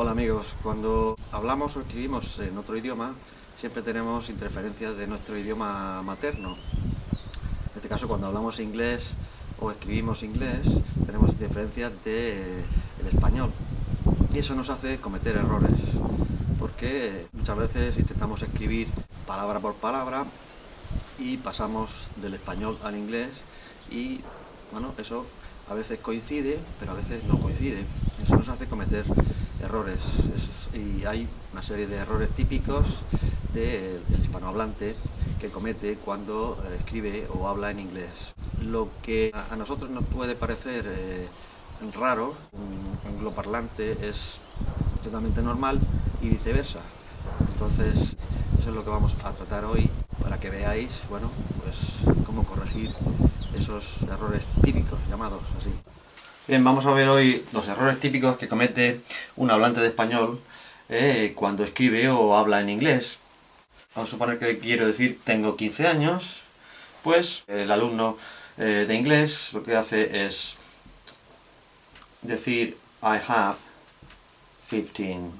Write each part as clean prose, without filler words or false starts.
Hola amigos, cuando hablamos o escribimos en otro idioma siempre tenemos interferencias de nuestro idioma materno. En este caso, cuando hablamos inglés o escribimos inglés tenemos interferencias del español y eso nos hace cometer errores porque muchas veces intentamos escribir palabra por palabra y pasamos del español al inglés y bueno, eso a veces coincide, pero a veces no coincide. Eso nos hace cometer errores y hay una serie de errores típicos del hispanohablante que comete cuando escribe o habla en inglés. Lo que a nosotros nos puede parecer raro, un angloparlante es totalmente normal y viceversa. Entonces, eso es lo que vamos a tratar hoy para que veáis, bueno, pues cómo corregir esos errores típicos, llamados así. Bien, vamos a ver hoy los errores típicos que comete un hablante de español cuando escribe o habla en inglés. Vamos a suponer que quiero decir tengo 15 años, pues el alumno de inglés lo que hace es decir I have 15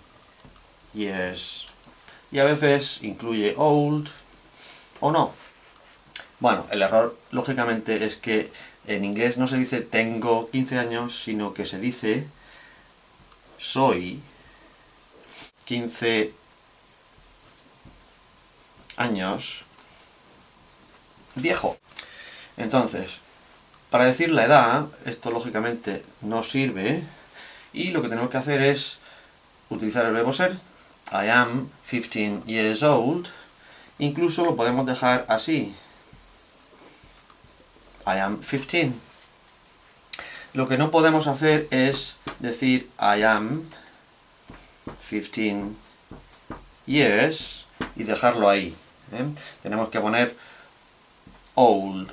years y a veces incluye old o no. Bueno, el error lógicamente es que en inglés no se dice tengo 15 años, sino que se dice soy 15 años viejo. Entonces, para decir la edad, esto lógicamente no sirve y lo que tenemos que hacer es utilizar el verbo ser. I am 15 years old. Incluso lo podemos dejar así. I am 15. Lo que no podemos hacer es decir I am 15 years y dejarlo ahí. Tenemos que poner old.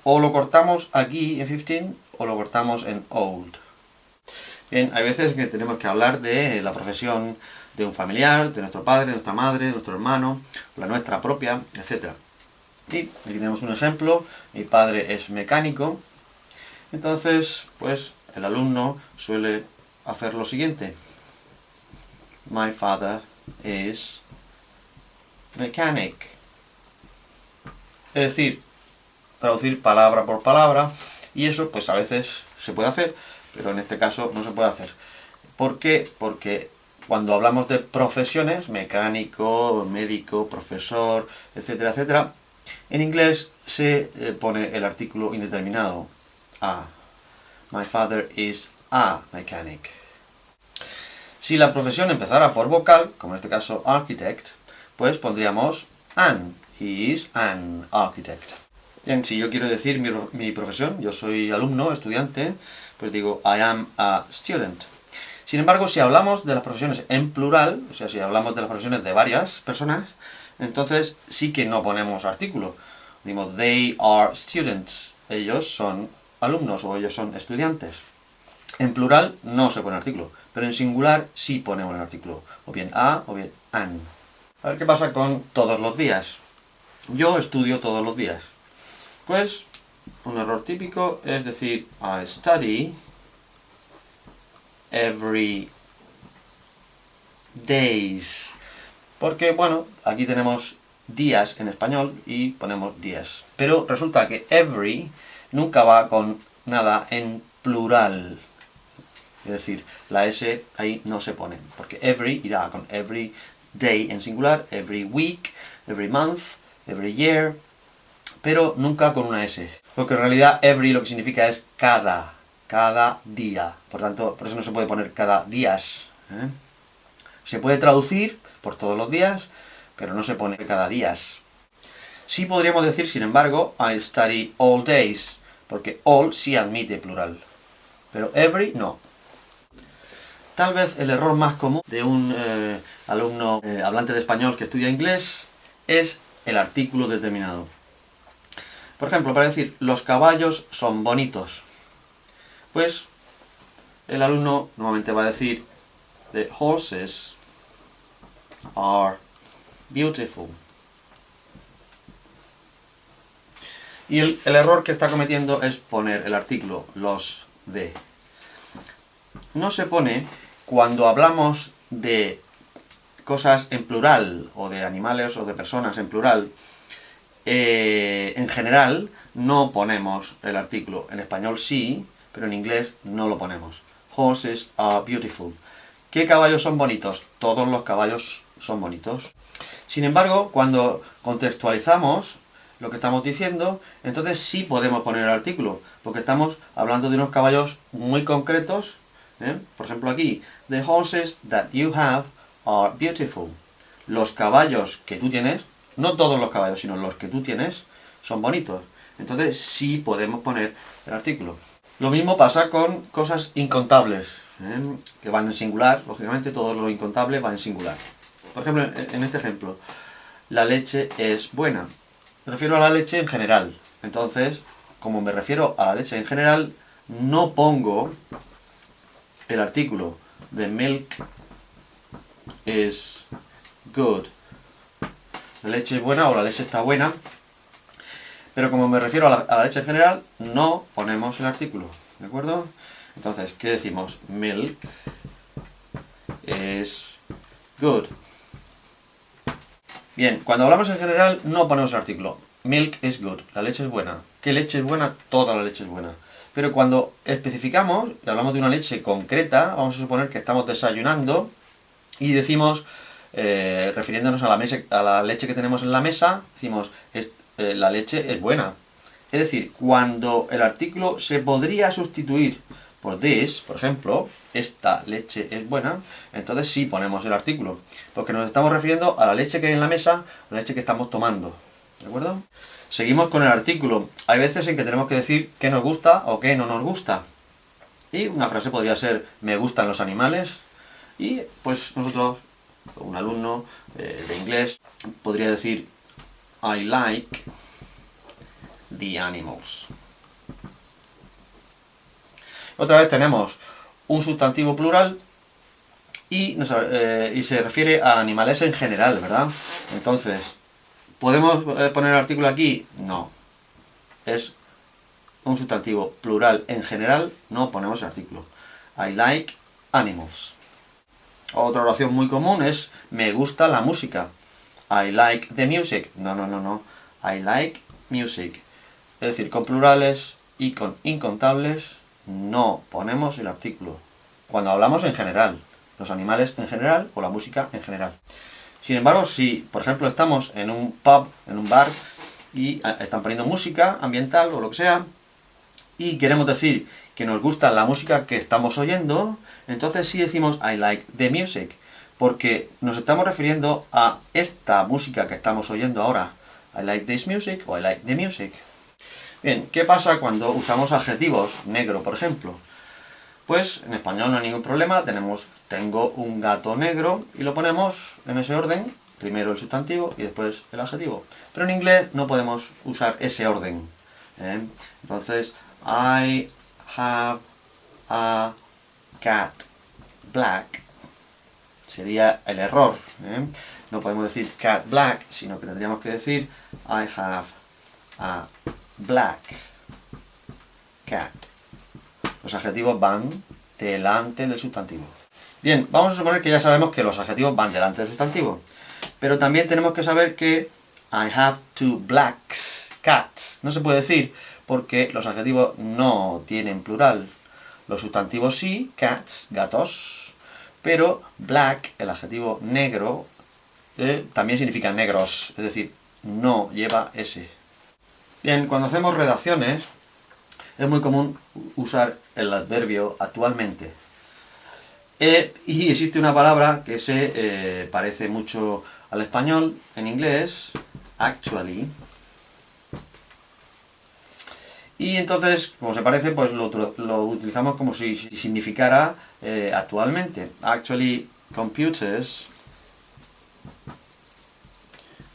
O lo cortamos aquí en 15 o lo cortamos en old. Bien, hay veces que tenemos que hablar de la profesión de un familiar, de nuestro padre, de nuestra madre, de nuestro hermano, la nuestra propia, etc. Y aquí tenemos un ejemplo. Mi padre es mecánico. Entonces, pues el alumno suele hacer lo siguiente. My father is mechanic. Es decir, traducir palabra por palabra, y eso pues a veces se puede hacer, pero en este caso no se puede hacer. ¿Por qué? Porque cuando hablamos de profesiones, mecánico, médico, profesor, etcétera, etcétera, en inglés se pone el artículo indeterminado, a. My father is a mechanic. Si la profesión empezara por vocal, como en este caso architect, pues pondríamos an. He is an architect. Bien, si yo quiero decir mi profesión, yo soy alumno, estudiante, pues digo I am a student. Sin embargo, si hablamos de las profesiones en plural, o sea, si hablamos de las profesiones de varias personas, entonces sí que no ponemos artículo. Decimos they are students. Ellos son alumnos o ellos son estudiantes. En plural no se pone artículo, pero en singular sí ponemos el artículo. O bien a o bien an. A ver qué pasa con todos los días. Yo estudio todos los días. Pues un error típico es decir I study every days. Porque, bueno, aquí tenemos días en español y ponemos días. Pero resulta que every nunca va con nada en plural. Es decir, la S ahí no se pone. Porque every irá con every day en singular, every week, every month, every year, pero nunca con una S. Porque en realidad every lo que significa es cada día. Por tanto, por eso no se puede poner cada días. Se puede traducir por todos los días, pero no se pone cada días. Sí podríamos decir, sin embargo, I study all days, porque all sí admite plural, pero every no. Tal vez el error más común de un alumno hablante de español que estudia inglés es el artículo determinado. Por ejemplo, para decir los caballos son bonitos, pues el alumno normalmente va a decir the horses are beautiful. Y el error que está cometiendo es poner el artículo los de. No se pone cuando hablamos de cosas en plural, o de animales o de personas en plural, en general no ponemos el artículo. En español sí, pero en inglés no lo ponemos. Horses are beautiful. ¿Qué caballos son bonitos? Todos los caballos son bonitos. Sin embargo, cuando contextualizamos lo que estamos diciendo, entonces sí podemos poner el artículo, porque estamos hablando de unos caballos muy concretos. Por ejemplo aquí, the horses that you have are beautiful. Los caballos que tú tienes, no todos los caballos, sino los que tú tienes, son bonitos. Entonces sí podemos poner el artículo. Lo mismo pasa con cosas incontables, que van en singular. Lógicamente todo lo incontable va en singular. Por ejemplo, en este ejemplo, la leche es buena. Me refiero a la leche en general. Entonces, como me refiero a la leche en general, no pongo el artículo. The milk is good. La leche es buena o la leche está buena. Pero como me refiero a la leche en general, no ponemos el artículo. ¿De acuerdo? Entonces, ¿qué decimos? Milk is good. Bien, cuando hablamos en general, no ponemos el artículo. Milk is good. La leche es buena. ¿Qué leche es buena? Toda la leche es buena. Pero cuando especificamos y hablamos de una leche concreta, vamos a suponer que estamos desayunando y decimos, refiriéndonos a la leche que tenemos en la mesa, decimos, la leche es buena. Es decir, cuando el artículo se podría sustituir por this, por ejemplo, esta leche es buena, entonces sí ponemos el artículo, porque nos estamos refiriendo a la leche que hay en la mesa, o la leche que estamos tomando. ¿De acuerdo? Seguimos con el artículo. Hay veces en que tenemos que decir qué nos gusta o qué no nos gusta. Y una frase podría ser, me gustan los animales. Y pues nosotros, un alumno de inglés, podría decir, I like the animals. Otra vez tenemos un sustantivo plural y se refiere a animales en general, ¿verdad? Entonces, ¿podemos poner el artículo aquí? No. Es un sustantivo plural en general, no ponemos el artículo. I like animals. Otra oración muy común es, me gusta la música. I like the music. No. I like music. Es decir, con plurales y con incontables no ponemos el artículo. Cuando hablamos en general, los animales en general o la música en general. Sin embargo, si, por ejemplo, estamos en un pub, en un bar, y están poniendo música ambiental o lo que sea, y queremos decir que nos gusta la música que estamos oyendo, entonces sí decimos I like the music, porque nos estamos refiriendo a esta música que estamos oyendo ahora. I like this music o I like the music. Bien, ¿qué pasa cuando usamos adjetivos? Negro, por ejemplo. Pues en español no hay ningún problema, tengo un gato negro y lo ponemos en ese orden, primero el sustantivo y después el adjetivo. Pero en inglés no podemos usar ese orden. Entonces, I have a cat black. Sería el error. No podemos decir cat black, sino que tendríamos que decir I have a black cat. Los adjetivos van delante del sustantivo. Bien, vamos a suponer que ya sabemos que los adjetivos van delante del sustantivo. Pero también tenemos que saber que I have two black cats. No se puede decir porque los adjetivos no tienen plural. Los sustantivos sí, cats, gatos. Pero black, el adjetivo negro, también significa negros. Es decir, no lleva S. Bien, cuando hacemos redacciones, es muy común usar el adverbio actualmente. Y existe una palabra que se parece mucho al español, en inglés, actually. Y entonces, como se parece, pues lo utilizamos como si significara actualmente. Actually, computers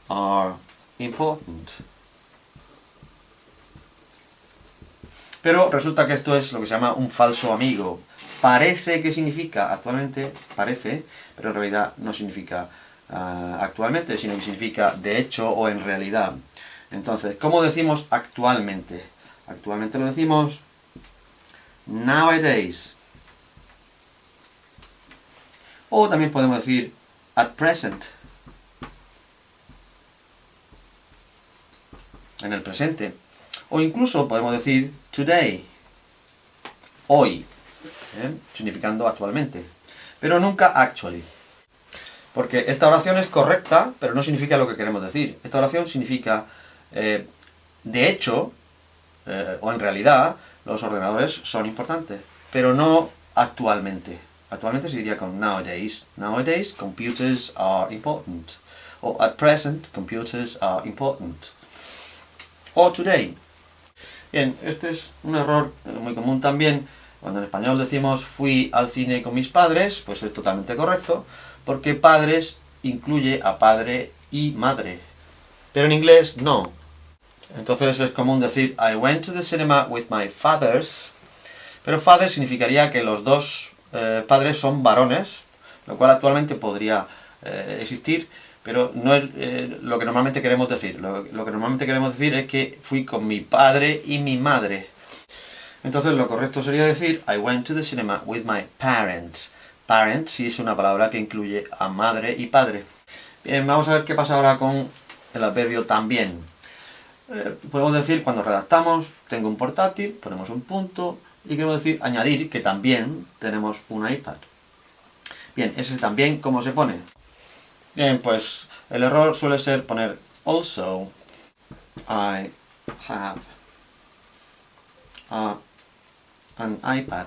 are important. Pero resulta que esto es lo que se llama un falso amigo. Parece que significa actualmente, parece, pero en realidad no significa actualmente, sino que significa de hecho o en realidad. Entonces, ¿cómo decimos actualmente? Actualmente lo decimos nowadays. O también podemos decir at present, en el presente. O incluso podemos decir today, hoy, significando actualmente. Pero nunca actually. Porque esta oración es correcta, pero no significa lo que queremos decir. Esta oración significa, de hecho, o en realidad, los ordenadores son importantes, pero no actualmente. Actualmente se diría con nowadays. Nowadays, computers are important. O at present, computers are important. O today. Bien, este es un error muy común también. Cuando en español decimos fui al cine con mis padres, pues es totalmente correcto, porque padres incluye a padre y madre. Pero en inglés no. Entonces es común decir I went to the cinema with my fathers, pero father significaría que los dos padres son varones, lo cual actualmente podría existir, pero no es lo que normalmente queremos decir. Lo que normalmente queremos decir es que fui con mi padre y mi madre. Entonces lo correcto sería decir I went to the cinema with my parents. Parents sí es una palabra que incluye a madre y padre. Bien, vamos a ver qué pasa ahora con el adverbio también. Podemos decir cuando redactamos, tengo un portátil, ponemos un punto y queremos decir añadir que también tenemos un iPad. Bien, ese también, ¿cómo se pone? Bien, pues el error suele ser poner also I have an iPad.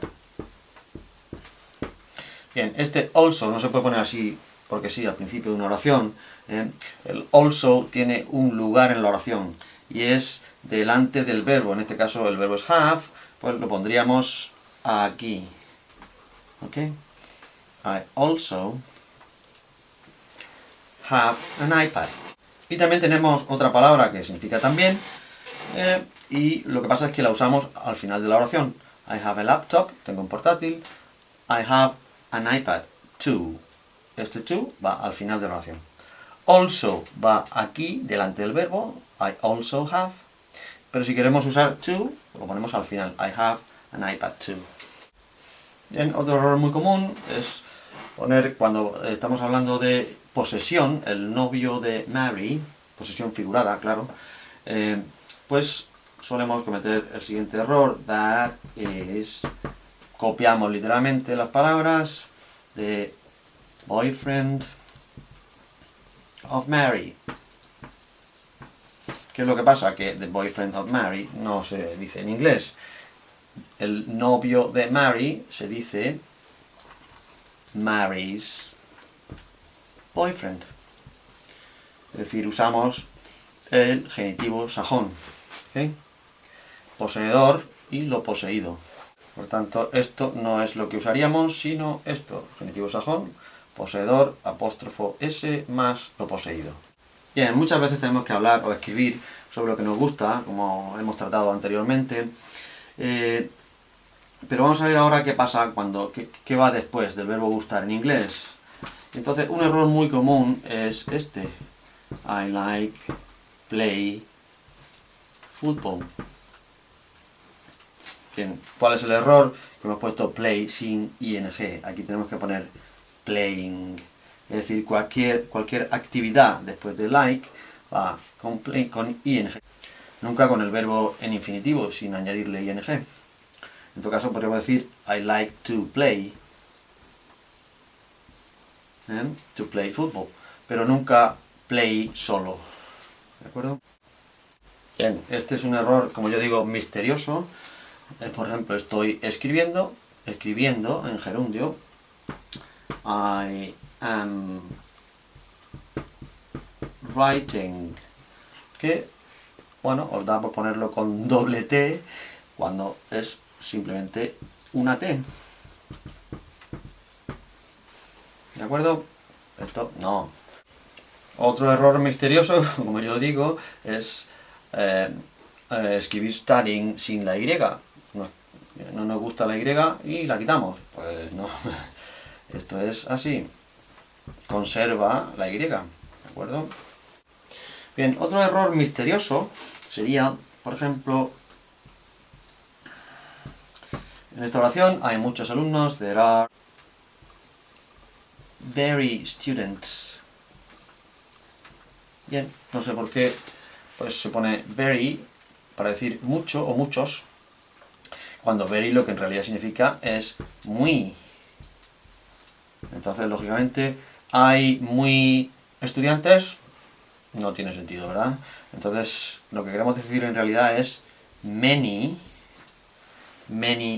Bien, este also no se puede poner así porque sí, al principio de una oración. El also tiene un lugar en la oración y es delante del verbo. En este caso el verbo es have, pues lo pondríamos aquí. ¿Ok? I also have an iPad. Y también tenemos otra palabra que significa también, y lo que pasa es que la usamos al final de la oración. I have a laptop, tengo un portátil. I have an iPad too. Este to va al final de la oración. Also va aquí, delante del verbo. I also have. Pero si queremos usar to, lo ponemos al final. I have an iPad too. Bien, otro error muy común es poner, cuando estamos hablando de posesión, el novio de Mary, posesión figurada, claro, pues solemos cometer el siguiente error. That is, copiamos literalmente las palabras de boyfriend of Mary. ¿Qué es lo que pasa? Que the boyfriend of Mary no se dice en inglés. El novio de Mary se dice Mary's boyfriend. Es decir, usamos el genitivo sajón. ¿Okay? Poseedor y lo poseído. Por tanto, esto no es lo que usaríamos, sino esto. Genitivo sajón, poseedor, apóstrofo s más lo poseído. Bien, muchas veces tenemos que hablar o escribir sobre lo que nos gusta, como hemos tratado anteriormente. Pero vamos a ver ahora qué pasa cuando, qué va después del verbo gustar en inglés. Entonces, un error muy común es este. I like play football. Bien, ¿cuál es el error? Que hemos puesto play sin ing. Aquí tenemos que poner playing. Es decir, cualquier actividad después de like va con play con ing. Nunca con el verbo en infinitivo, sin añadirle ing. En todo caso podríamos decir I like to play. To play football. Pero nunca play solo. ¿De acuerdo? Bien, este es un error, como yo digo, misterioso. Por ejemplo, estoy escribiendo en gerundio. I am writing. Que, bueno, os da por ponerlo con doble T cuando es simplemente una T. ¿De acuerdo? Esto no. Otro error misterioso, como yo digo, es escribir studying sin la Y. No nos gusta la Y y la quitamos. Pues no. Esto es así. Conserva la Y. ¿De acuerdo? Bien, otro error misterioso sería, por ejemplo, en esta oración hay muchos alumnos. There are very students. Bien, no sé por qué, pues se pone very para decir mucho o muchos, cuando very lo que en realidad significa es muy. Entonces, lógicamente, ¿hay muy estudiantes? No tiene sentido, ¿verdad? Entonces, lo que queremos decir en realidad es many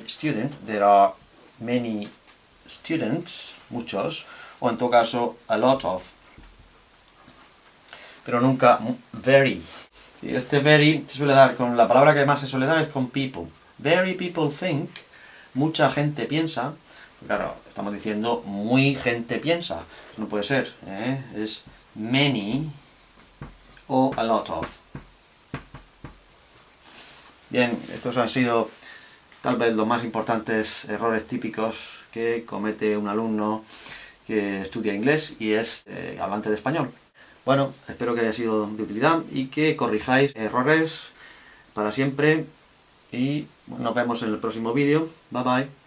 students. There are many students, muchos, o en todo caso, a lot of. Pero nunca very. Y este very se suele dar con la palabra que más se suele dar es con people. Very people think. Mucha gente piensa. Claro, estamos diciendo muy gente piensa. No puede ser, ¿eh? Es many o a lot of. Bien, estos han sido tal vez los más importantes errores típicos que comete un alumno que estudia inglés y es hablante de español. Bueno, espero que haya sido de utilidad y que corrijáis errores para siempre y nos vemos en el próximo vídeo. Bye bye.